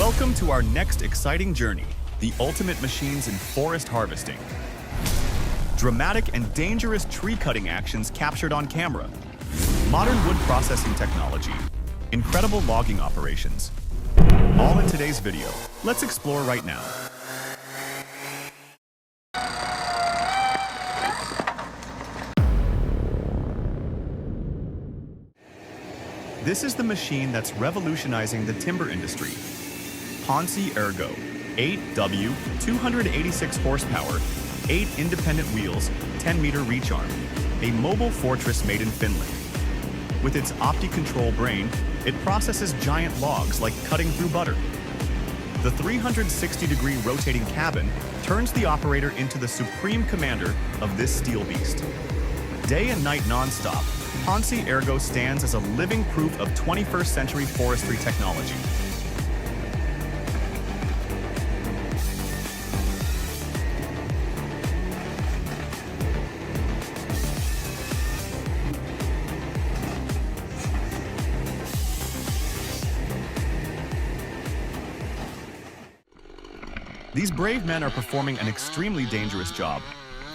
Welcome to our next exciting journey, the ultimate machines in forest harvesting. Dramatic and dangerous tree-cutting actions captured on camera. Modern wood processing technology. Incredible logging operations. All in today's video. Let's explore right now. This is the machine that's revolutionizing the timber industry. Ponsse Ergo, 8W, 286 horsepower, 8 independent wheels, 10-meter reach arm, a mobile fortress made in Finland. With its OptiControl brain, it processes giant logs like cutting through butter. The 360-degree rotating cabin turns the operator into the supreme commander of this steel beast. Day and night non-stop, Ponsse Ergo stands as a living proof of 21st century forestry technology. These brave men are performing an extremely dangerous job,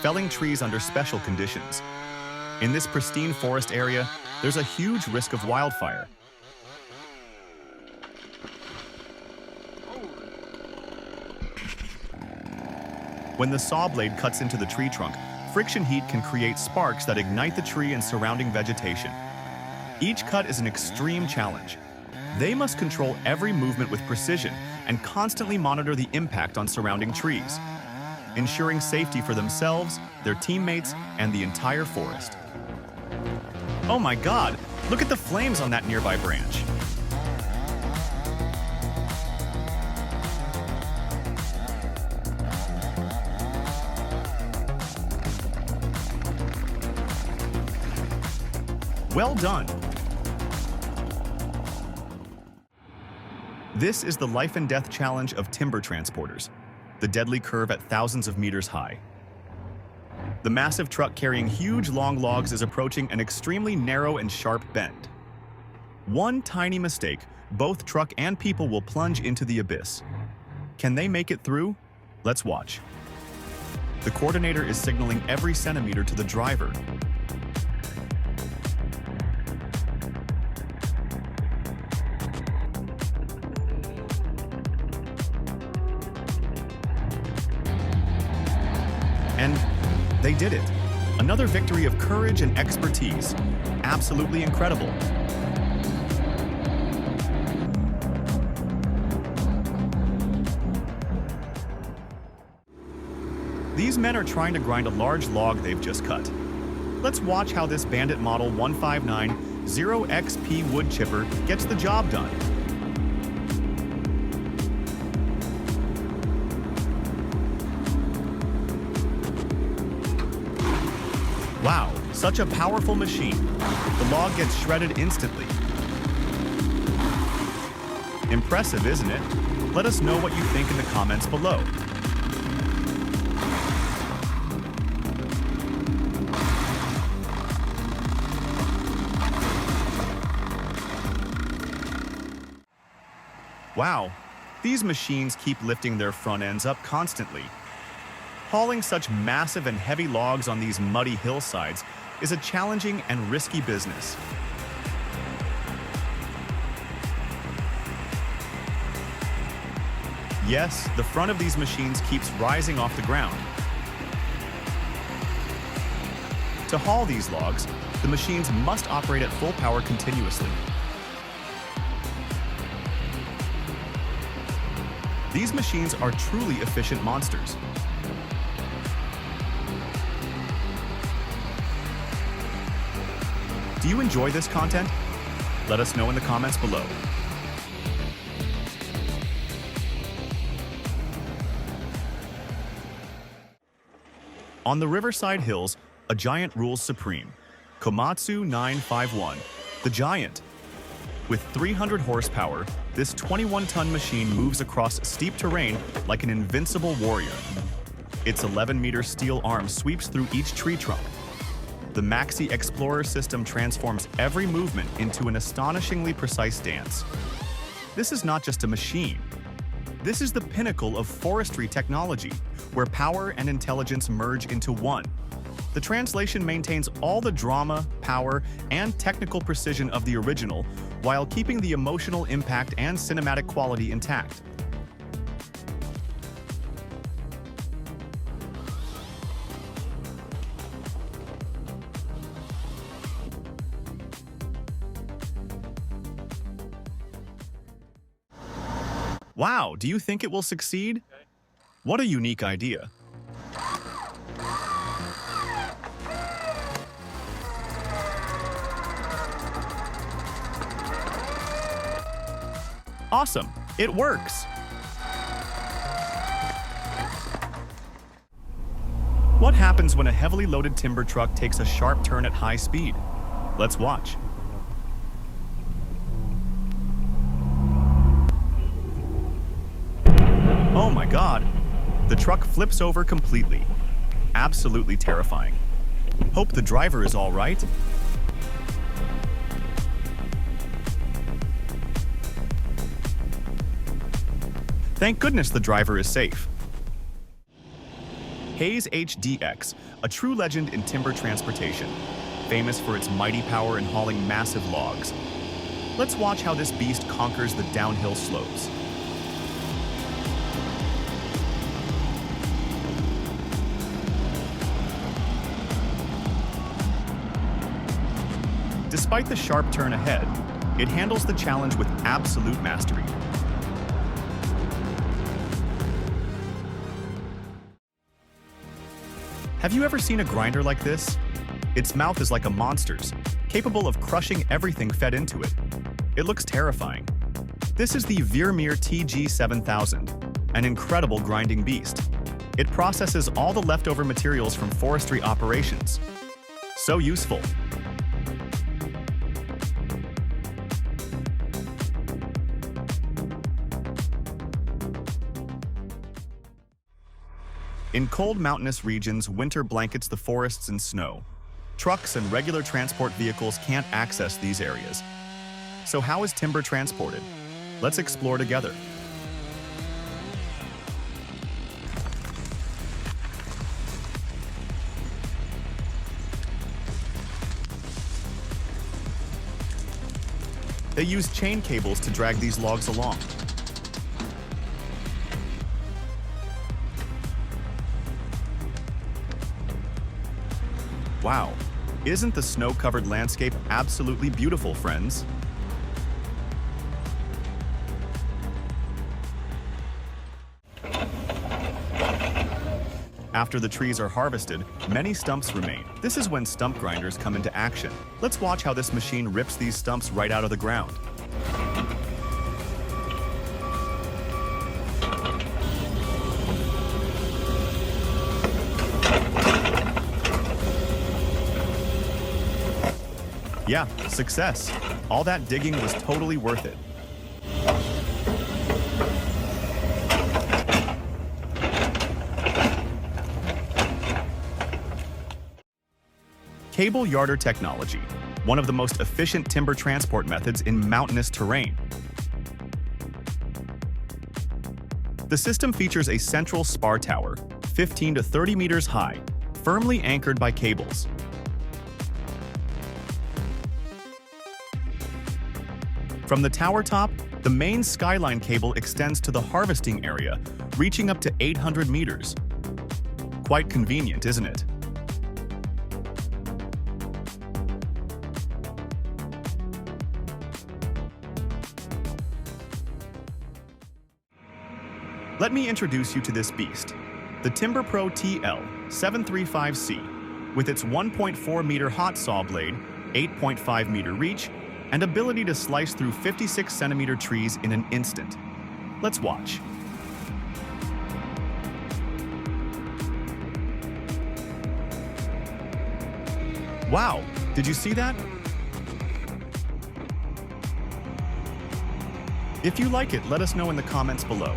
felling trees under special conditions. In this pristine forest area, there's a huge risk of wildfire. When the saw blade cuts into the tree trunk, friction heat can create sparks that ignite the tree and surrounding vegetation. Each cut is an extreme challenge. They must control every movement with precision and constantly monitor the impact on surrounding trees, ensuring safety for themselves, their teammates, and the entire forest. Oh my God, look at the flames on that nearby branch. Well done. This is the life and death challenge of timber transporters, the deadly curve at thousands of meters high. The massive truck carrying huge long logs is approaching an extremely narrow and sharp bend. One tiny mistake, both truck and people will plunge into the abyss. Can they make it through? Let's watch. The coordinator is signaling every centimeter to the driver. And they did it. Another victory of courage and expertise. Absolutely incredible. These men are trying to grind a large log they've just cut. Let's watch how this Bandit Model 1590XP wood chipper gets the job done. Wow, such a powerful machine. The log gets shredded instantly. Impressive, isn't it? Let us know what you think in the comments below. Wow, these machines keep lifting their front ends up constantly. Hauling such massive and heavy logs on these muddy hillsides is a challenging and risky business. Yes, the front of these machines keeps rising off the ground. To haul these logs, the machines must operate at full power continuously. These machines are truly efficient monsters. Do you enjoy this content? Let us know in the comments below. On the Riverside Hills, a giant rules supreme. Komatsu 951, the Giant. With 300 horsepower, this 21-ton machine moves across steep terrain like an invincible warrior. Its 11-meter steel arm sweeps through each tree trunk. The Maxi Explorer system transforms every movement into an astonishingly precise dance. This is not just a machine. This is the pinnacle of forestry technology, where power and intelligence merge into one. The translation maintains all the drama, power, and technical precision of the original, while keeping the emotional impact and cinematic quality intact. Wow, do you think it will succeed? What a unique idea. Awesome, it works. What happens when a heavily loaded timber truck takes a sharp turn at high speed? Let's watch. Oh my God, the truck flips over completely. Absolutely terrifying. Hope the driver is all right. Thank goodness the driver is safe. Hayes HDX, a true legend in timber transportation, famous for its mighty power in hauling massive logs. Let's watch how this beast conquers the downhill slopes. Despite the sharp turn ahead, it handles the challenge with absolute mastery. Have you ever seen a grinder like this? Its mouth is like a monster's, capable of crushing everything fed into it. It looks terrifying. This is the Vermeer TG7000, an incredible grinding beast. It processes all the leftover materials from forestry operations. So useful. In cold mountainous regions, winter blankets the forests in snow. Trucks and regular transport vehicles can't access these areas. So how is timber transported? Let's explore together. They use chain cables to drag these logs along. Wow, isn't the snow-covered landscape absolutely beautiful, friends? After the trees are harvested, many stumps remain. This is when stump grinders come into action. Let's watch how this machine rips these stumps right out of the ground. Yeah, success. All that digging was totally worth it. Cable yarder technology, one of the most efficient timber transport methods in mountainous terrain. The system features a central spar tower, 15 to 30 meters high, firmly anchored by cables. From the tower top, the main skyline cable extends to the harvesting area, reaching up to 800 meters. Quite convenient, isn't it? Let me introduce you to this beast, the Timber Pro TL735C, with its 1.4 meter hot saw blade, 8.5 meter reach, and ability to slice through 56 centimeter trees in an instant. Let's watch. Wow, did you see that? If you like it, let us know in the comments below.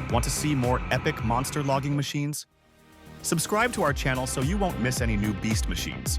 Want to see more epic monster logging machines? Subscribe to our channel so you won't miss any new beast machines.